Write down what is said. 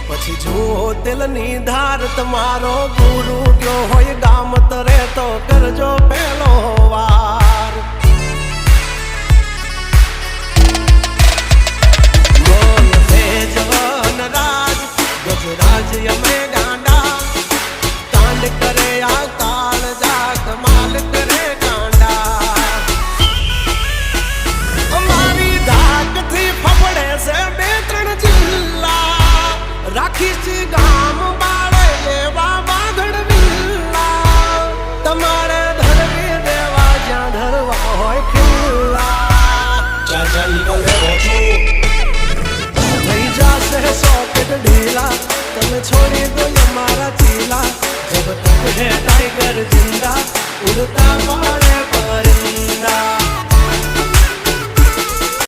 પછી જુઓ દિલની ધાર તમારો ગુરુ ગયો હોય ગામ તરે તો કરજો પેલો વાર બોલ જવાન રાજ ગજરાજ અમે ગાંડા કાંડ કરે આ કાળ જા કમાલ કરે ગાંડા અમારી ધાકથી ફફડે છે બે ત્રણ જિલ્લા રાખી ગામ બાળે લેવા બાંધણ વિલ્લા તમારે ધરવી દેવા જ્યાં ધરવા હોય ખિલ્લા થઈ જશે સોકેટ ઢીલા તમે છોડી દો અમારા ચીલા જબ તક હે ટાઈગર જિંદા ઉડતા પડે પરિંદા